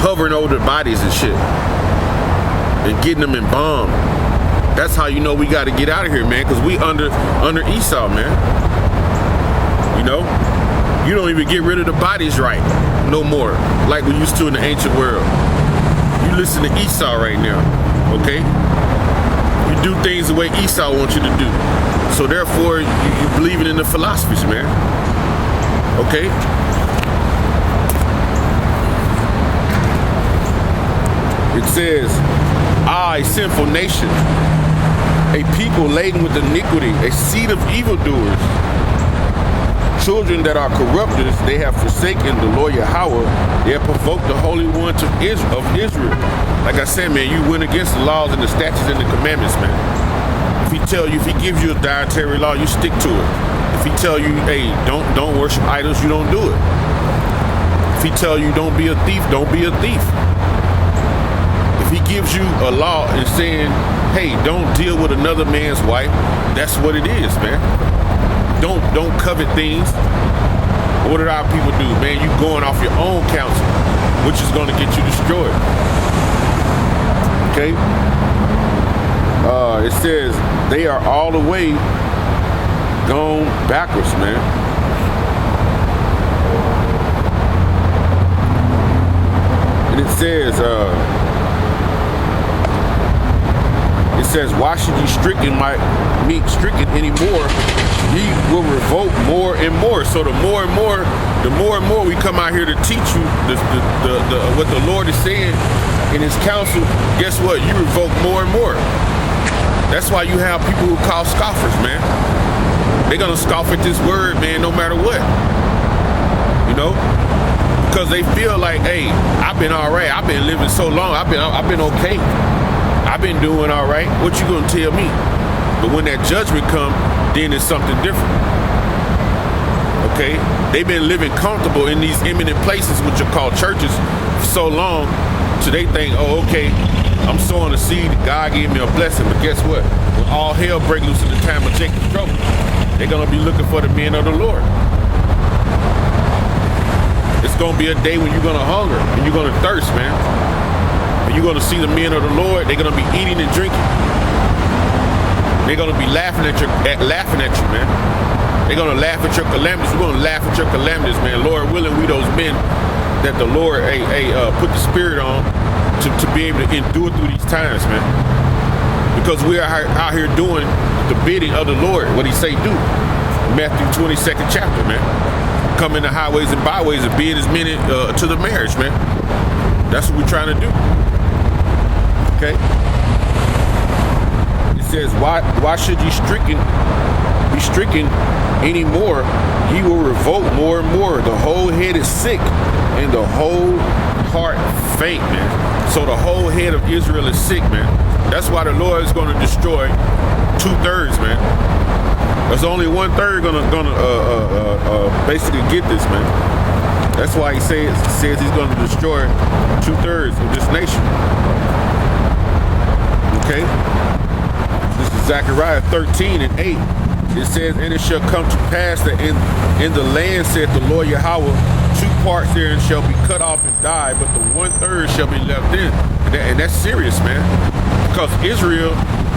hovering over the bodies and shit, and getting them embalmed. That's how you know we got to get out of here, man, because we under Esau, man. You know, you don't even get rid of the bodies right no more, like we used to in the ancient world. You listen to Esau right now, okay? You do things the way Esau wants you to do. So therefore, you believing in the philosophies, man. Okay? It says, a sinful nation, a people laden with iniquity, a seed of evildoers, children that are corrupters, they have forsaken the Lord Yahawah, they have provoked the Holy One of Israel. Like I said, man, you went against the laws and the statutes and the commandments, man. If he gives you a dietary law, you stick to it. If he tell you, hey, don't worship idols, you don't do it. If he tell you don't be a thief, don't be a thief. If he gives you a law and saying, hey, don't deal with another man's wife, that's what it is, man. Don't covet things. What did our people do, man? You going off your own counsel, which is going to get you destroyed. Okay? It says they are all the way gone backwards, man. And it says, why should ye stricken anymore? Ye will revolt more and more. So the more and more we come out here to teach you what the Lord is saying in his counsel, guess what? You revolt more and more. That's why you have people who call scoffers, man. They're gonna scoff at this word, man, no matter what. You know? Because they feel like, hey, I've been all right. I've been living so long. I've been okay. I've been doing all right. What you gonna tell me? But when that judgment comes, then it's something different. Okay? They've been living comfortable in these eminent places, which are called churches, for so long, so they think, oh, okay, I'm sowing a seed, God gave me a blessing. But guess what? When all hell breaks loose in the time of Jacob's trouble, they're gonna be looking for the men of the Lord. It's gonna be a day when you're gonna hunger and you're gonna thirst, man. And you're gonna see the men of the Lord. They're gonna be eating and drinking. They're gonna be laughing at you, man. They're gonna laugh at your calamities. We're gonna laugh at your calamities, man. Lord willing, we those men that the Lord put the spirit on to be able to endure through these times, man. Because we are out here doing the bidding of the Lord, what he say do. Matthew 22nd chapter, man. Come in the highways and byways and be in as many to the marriage, man. That's what we're trying to do. Okay? It says, why should ye be stricken anymore? Ye will revolt more and more. The whole head is sick and the whole heart faint, man. So the whole head of Israel is sick, man. That's why the Lord is going to destroy 2/3, man. There's only 1/3 gonna basically get this, man. That's why he says he's going to destroy 2/3 of this nation. Okay? This is Zechariah 13:8. It says, and it shall come to pass that in the land, saith the Lord Yahawah, 2 parts therein shall be cut off and die, but the 1/3 shall be left in. And that's serious, man. Because Israel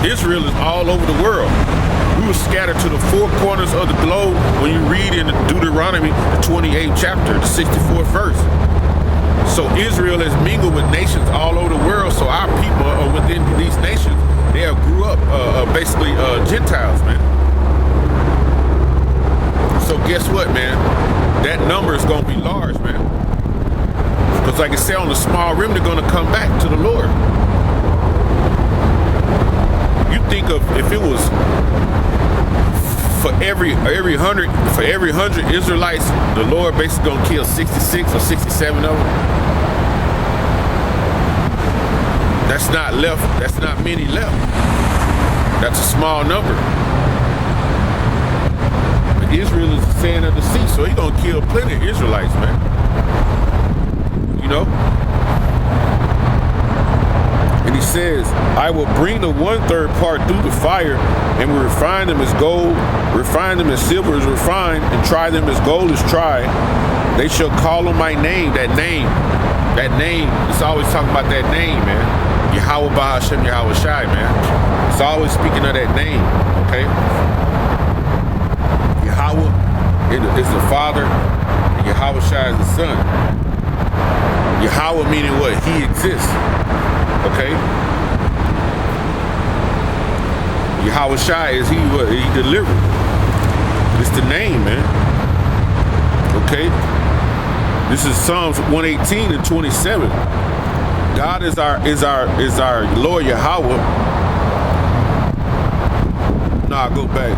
is all over the world. We were scattered to the 4 corners of the globe when you read in Deuteronomy, the 28th chapter, the 64th verse. So Israel has mingled with nations all over the world. So our people are within these nations. They have grew up basically Gentiles, man. So guess what, man? That number is going to be large, man. Because like I said, on the small rim, they're going to come back to the Lord. You think of if it was for every 100 Israelites, the Lord basically going to kill 66 or 67 of them. That's not left. That's not many left. That's a small number. Israel is the sand of the sea, so he's gonna kill plenty of Israelites, man. You know? And he says, I will bring the 1/3 part through the fire, and will refine them as gold, refine them as silver is refined, and try them as gold is tried. They shall call on my name, that name That name, it's always talking about that name, man. YAHAWAH, YAHAWASHI, man. It's always speaking of that name, okay? Yahawah is the Father, and YAHAWASHI is the Son. Yahawah meaning what? He exists, okay? YAHAWASHI is he delivered. It's the name, man. Okay? This is Psalms 118 and 27. God is our Lord Yahawah. Nah, go back.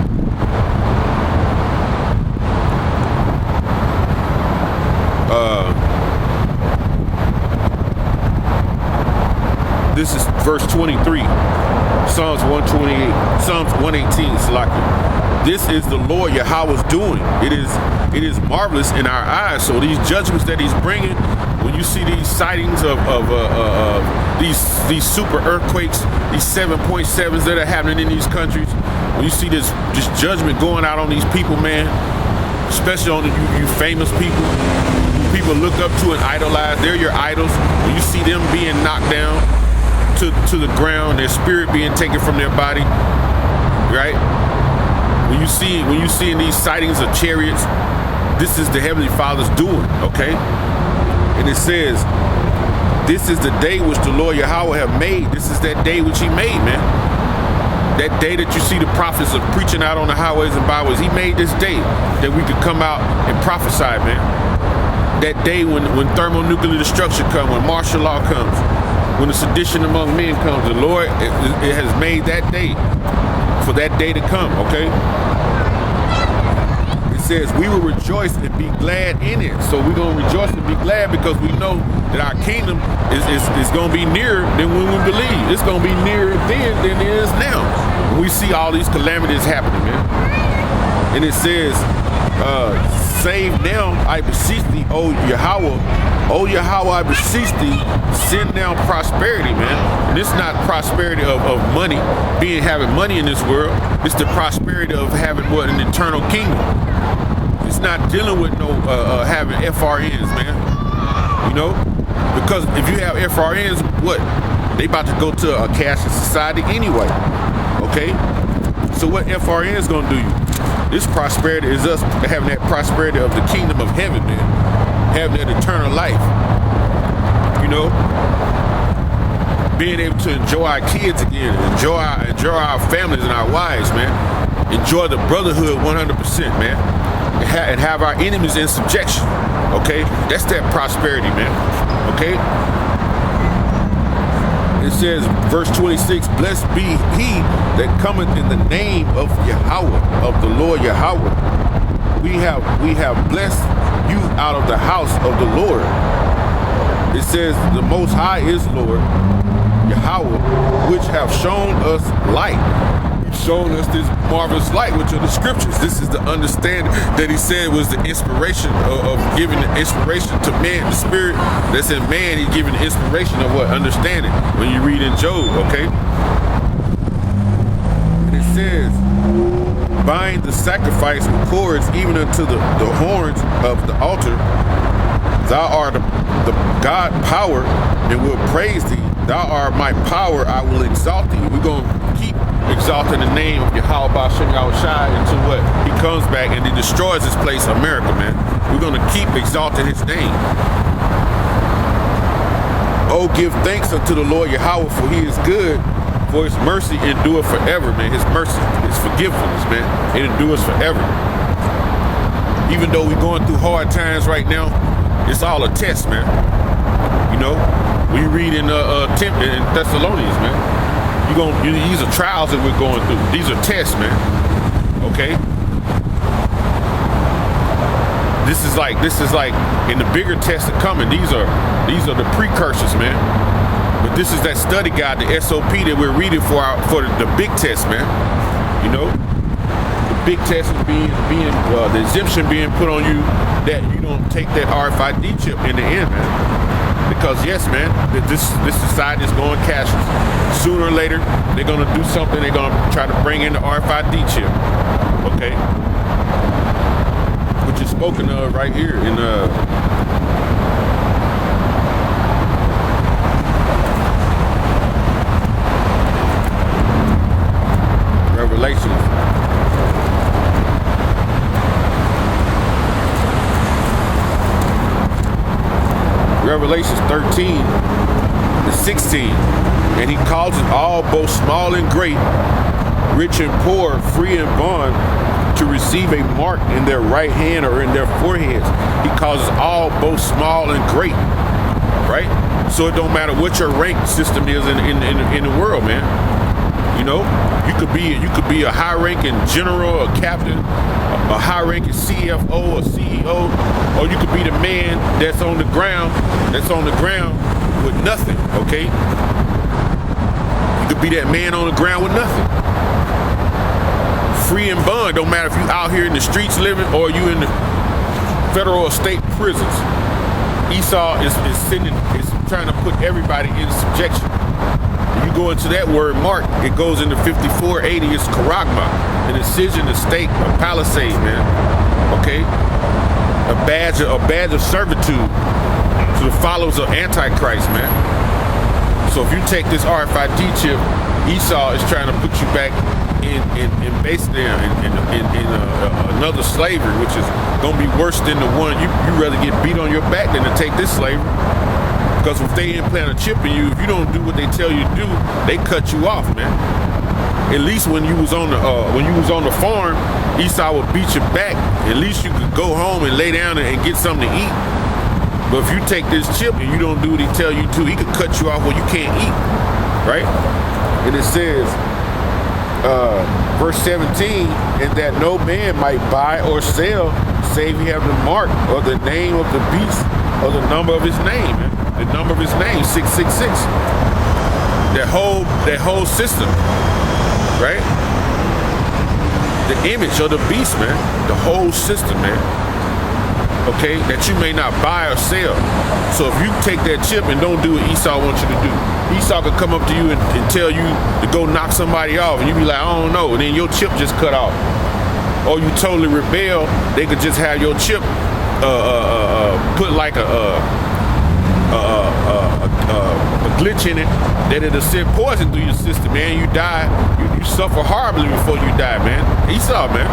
This is verse 23. Psalms 128, Psalms 118, Salaki. This is the Lord Yahawah's doing. It is marvelous in our eyes. So these judgments that he's bringing, when you see these sightings of these super earthquakes, these 7.7s that are happening in these countries, when you see this judgment going out on these people, man, especially on you famous people look up to and idolize, they're your idols. When you see them being knocked down to the ground, their spirit being taken from their body, right? When you see in these sightings of chariots, this is the Heavenly Father's doing, okay? And it says, this is the day which the Lord Yahawah have made. This is that day which he made, man. That day that you see the prophets of preaching out on the highways and byways. He made this day that we could come out and prophesy, man. That day when thermonuclear destruction comes, when martial law comes, when the sedition among men comes, the Lord it has made that day for that day to come, okay? It says we will rejoice and be glad in it. So we're going to rejoice and be glad because we know that our kingdom is going to be nearer than when we believe. It's going to be nearer then than it is now. When we see all these calamities happening, man. And it says, save now, I beseech thee, O Yahawah. O Yahawah, I beseech thee, send down prosperity, man. And it's not prosperity of money, having money in this world. It's the prosperity of having what? An eternal kingdom. It's not dealing with no having FRNs, man. You know? Because if you have FRNs, what? They about to go to a cashless society anyway. Okay? So what FRN is gonna do you? This prosperity is us having that prosperity of the kingdom of heaven, man. Having that eternal life. You know? Being able to enjoy our kids again, enjoy our families and our wives, man. Enjoy the brotherhood 100%, man. And have our enemies in subjection. Okay? That's that prosperity, man. Okay? It says, verse 26, blessed be he that cometh in the name of Yahawah, of the Lord Yahawah. We have blessed you out of the house of the Lord. It says, the Most High is Lord, Yahawah, which have shown us light. Showing us this marvelous light, which are the scriptures. This is the understanding that he said was the inspiration of giving the inspiration to man. The spirit that's in man, he's giving the inspiration of what? Understanding. When you read in Job, okay? And it says, bind the sacrifice with cords even unto the horns of the altar. Thou art the God power, and will praise thee. Thou art my power, I will exalt thee. We're going to keep exalting the name of Yahawah until what? He comes back and he destroys this place, America, man. We're going to keep exalting his name. Oh, give thanks unto the Lord Yahawah, for he is good, for his mercy endureth forever, man. His mercy, his forgiveness, man, it endures forever. Even though we're going through hard times right now, it's all a test, man. You know, we read in Thessalonians, man. These are trials that we're going through. These are tests, man. Okay. This is like in the bigger tests that coming. These are the precursors, man. But this is that study guide, the SOP that we're reading for the big test, man. You know, the big test is being the exemption being put on you that you don't take that RFID chip in the end, man. Because yes, man, this society is going cashless. Sooner or later, they're gonna do something. They're gonna try to bring in the RFID chip, okay? Which is spoken of right here in Revelation 13:16. And he causes all, both small and great, rich and poor, free and bond, to receive a mark in their right hand or in their foreheads. He causes all, both small and great, right? So it don't matter what your rank system is in the world, man. You know, you could be a high-ranking general, a captain, a high-ranking CFO, a CEO, or you could be the man that's on the ground with nothing. Okay, you could be that man on the ground with nothing. Free and bond, don't matter if you out here in the streets living or you in the federal or state prisons. Esau is trying to put everybody in subjection. When you go into that word mark, it goes into 5480. It's charagma, an incision, a stake, a palisade, man. Okay, a badge of servitude to the followers of Antichrist, man. So if you take this RFID chip, Esau is trying to put you back in basically in another slavery, which is gonna be worse than the one you rather get beat on your back than to take this slavery. Because if they implant a chip in you, if you don't do what they tell you to do, they cut you off, man. At least when you was on the farm, Esau would beat your back. At least you could go home and lay down and get something to eat. But if you take this chip and you don't do what he tell you to, he could cut you off where you can't eat, right? And it says, verse 17, and that no man might buy or sell save he have the mark or the name of the beast or the number of his name, man. The number of his name, 666. That whole system, right? The image of the beast, man. The whole system, man. Okay, that you may not buy or sell. So if you take that chip and don't do what Esau wants you to do, Esau could come up to you and tell you to go knock somebody off, and you be like, I don't know, and then your chip just cut off. Or you totally rebel, they could just have your chip put like a glitch in it that it'll send poison through your system, man. You die, you suffer horribly before you die, man. Esau, man.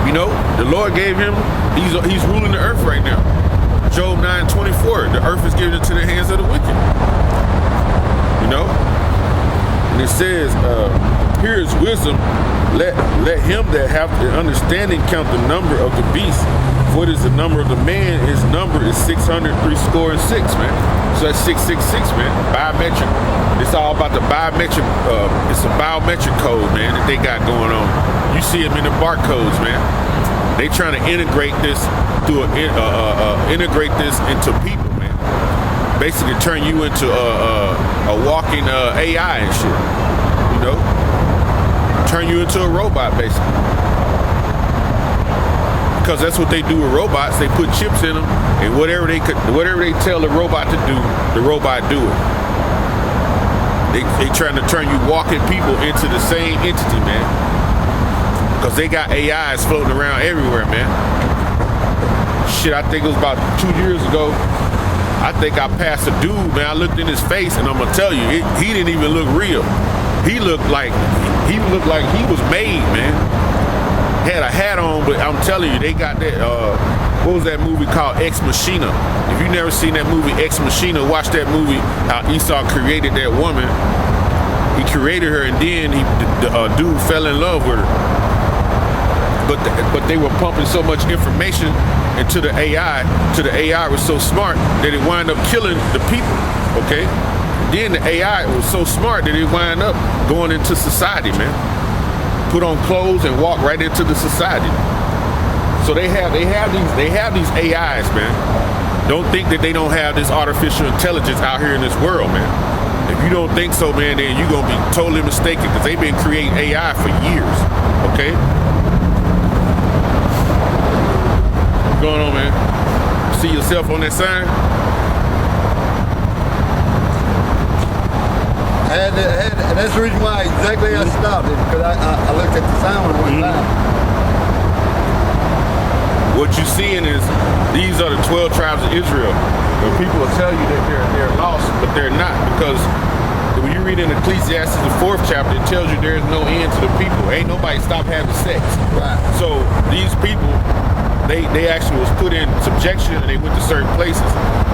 You know, the Lord gave him, he's ruling the earth right now. Job 9:24, the earth is given into the hands of the wicked. You know? And it says, here is wisdom, let him that hath the understanding count the number of the beast. For it is the number of the man, his number is 666, man. So that's 666, man. Biometric. It's all about the biometric, it's a biometric code, man, that they got going on. You see them in the barcodes, man. They trying to integrate this into people, man. Basically turn you into a walking AI and shit. You know? Turn you into a robot, basically. Because that's what they do with robots. They put chips in them, and whatever they tell the robot to do, the robot do it. They trying to turn you walking people into the same entity, man. Because they got AIs floating around everywhere, man. Shit, I think it was about 2 years ago. I think I passed a dude, man. I looked in his face, and I'm gonna tell you, he didn't even look real. He looked like he was made, man. Had a hat on, but I'm telling you, they got that. What was that movie called? Ex Machina. If you never seen that movie Ex Machina, watch that movie. How Esau created that woman. He created her, and then the dude fell in love with her. But they were pumping so much information into the AI. To the AI was so smart that it wound up killing the people. Okay. Then the AI was so smart that it wound up going into society, man. Put on clothes and walk right into the society. So they have these AIs, man. Don't think that they don't have this artificial intelligence out here in this world, man. If you don't think so, man, then you're gonna be totally mistaken, because they've been creating AI for years. Okay? What's going on, man? See yourself on that sign? And that's the reason why exactly I stopped it, because I looked at the sign when it went by. What you're seeing is these are the 12 tribes of Israel. And people will tell you that they're lost, but they're not, because when you you read in Ecclesiastes, the 4th chapter, it tells you there is no end to the people. Ain't nobody stop having sex. Right. So these people, they actually was put in subjection and they went to certain places.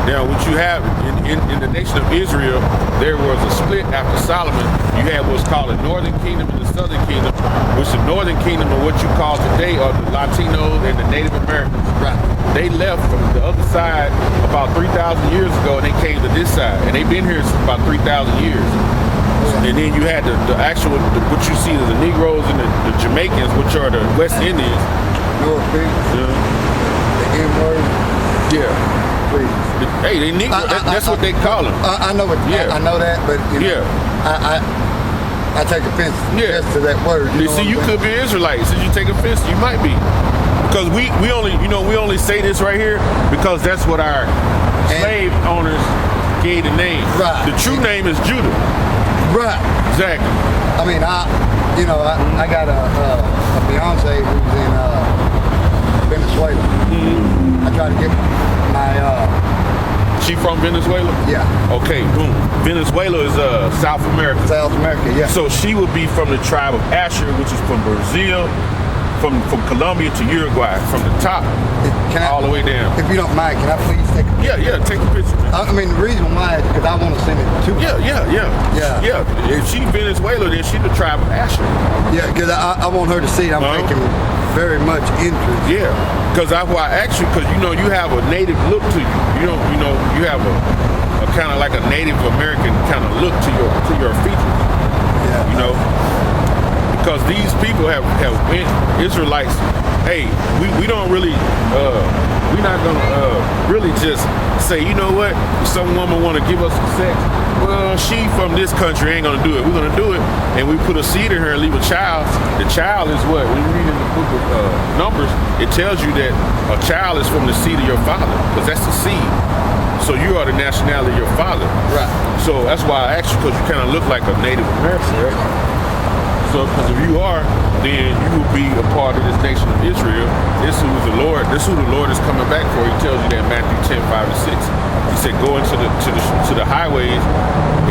Now, what you have in the nation of Israel, there was a split after Solomon. You had what's called the northern kingdom and the southern kingdom, which the northern kingdom are what you call today are the Latinos and the Native Americans. Right. They left from the other side about 3,000 years ago and they came to this side. And they've been here since about 3,000 years. And then you had the actual, what you see as the Negroes and the Jamaicans, which are the West Indians. North Beach. The N-word. Yeah. Please. Hey, they Negro. That's what they call them. I know what. Yeah. I know that, but you know, I take offense to that word. You see, you could be Israelite. Since you take offense, you might be. Because we only say this right here because that's what our slave owners gave the name. Right. The true name is Judah. Right. Exactly. I mean, I got a fiance who's in Venezuela. I try to get my. She from Venezuela? Yeah. Okay, boom. Venezuela is South America. South America, yeah. So she would be from the tribe of Asher, which is from Brazil, from Colombia to Uruguay, from the top all the way down. If you don't mind, can I please take a picture? Yeah, take a picture. I mean, the reason why is because I want to send it to her. Yeah. If she Venezuela, then she the tribe of Asher. Yeah, because I want her to see it. I'm taking very much interest. Yeah, because that's why I asked you, because you have a native look to you. You have a kind of like a Native American kind of look to your features. Yeah. Because these people have been Israelites. Hey, we don't really we're not gonna really just say, you know what, some woman want to give us some sex. Well, she from this country ain't gonna do it. We're gonna do it, and we put a seed in her and leave a child. The child is what? When you read in the book of Numbers, it tells you that a child is from the seed of your father, because that's the seed. So you are the nationality of your father. Right. So that's why I asked you, because you kind of look like a Native American, right? So, because if you are, then you will be a part of this nation of Israel. This who the Lord is coming back for. He tells you that in Matthew 10, 5 and 6. He said, go into the highways,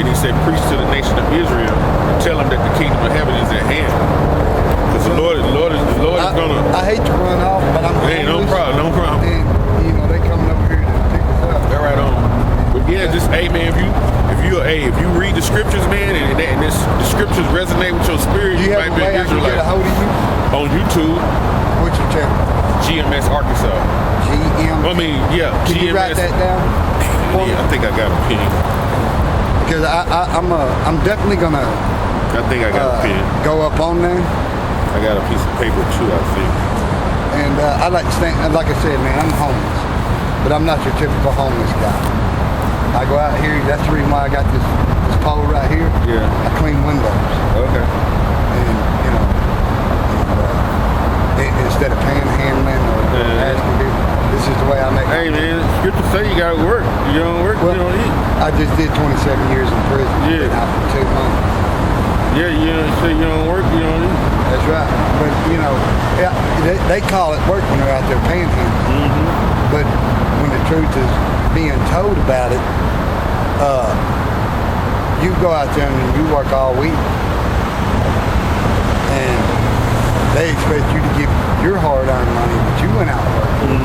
and he said, preach to the nation of Israel, and tell them that the kingdom of heaven is at hand. Because the Lord is gonna. I hate to run off, but I'm. Hey, no problem. And they coming over here to pick us up. They're right on. But yeah, just hey man, if you read the scriptures, man, and the scriptures resonate with your spirit, you might be an Israelite. Get a hold of you? On YouTube. What's your channel? GMS Arkansas. Can GMS. you write that down? Yeah, I think I got a pen. Because I'm definitely gonna. I think I got a pen. Go up on there. I got a piece of paper too, I think. And I like to think, like I said, man, I'm homeless, but I'm not your typical homeless guy. I go out here. That's the reason why I got this pole right here. Yeah. I clean windows. Okay. And instead of panhandling or asking people, this is the way I make. Hey man, it's good to say you gotta work. You don't work, you don't eat. I just did 27 years in prison. Yeah. Been out for 2 months. Yeah, you say you don't work, you don't eat. That's right. But they call it work when they're out there panhandling. But when the truth is being told about it, you go out there and you work all week, and they expect you to give your hard-earned money that you went out working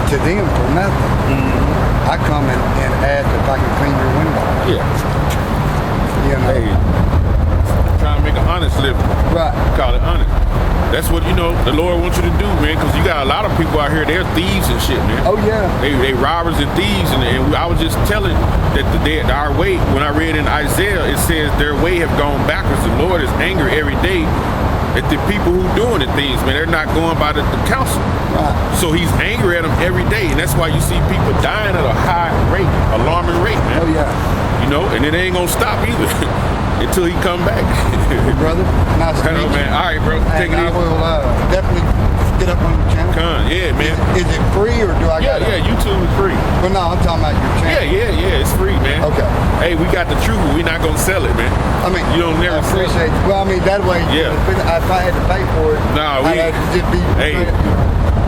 to them for nothing. I come and ask if I can clean your window. Yeah. Hey, trying to make an honest living. Right. Call it honest. That's what, the Lord wants you to do, man, because you got a lot of people out here, they're thieves and shit, man. Oh, yeah. They robbers and thieves, and I was just telling that our way, when I read in Isaiah, it says their way have gone backwards. The Lord is angry every day at the people who doing the things, man. They're not going by the counsel. Right. So he's angry at them every day, and that's why you see people dying at a high rate, alarming rate, man. Oh, yeah. And it ain't gonna stop either until he come back. Hey, brother. Nice to meet you. Man. All right, bro. Take it easy. I will definitely get up on your channel. Yeah, man. Is it free or do I got Yeah, YouTube is free. Well, no, I'm talking about your channel. Yeah, it's free, man. Okay. Hey, we got the truth, but we're not gonna sell it, man. I mean, you don't never I appreciate it. Well, I mean, that way, if I had to pay for it, I'd have to just be...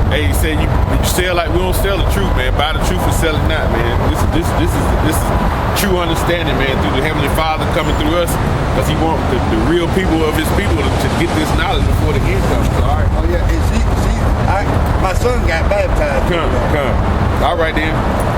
Hey, he said you sell like we don't sell the truth, man. Buy the truth and sell it not, man. This is true understanding, man, through the Heavenly Father, coming through us because he wants the real people of his people to get this knowledge before the end comes. So, all right. Oh yeah, and my son got baptized. Come. All right then.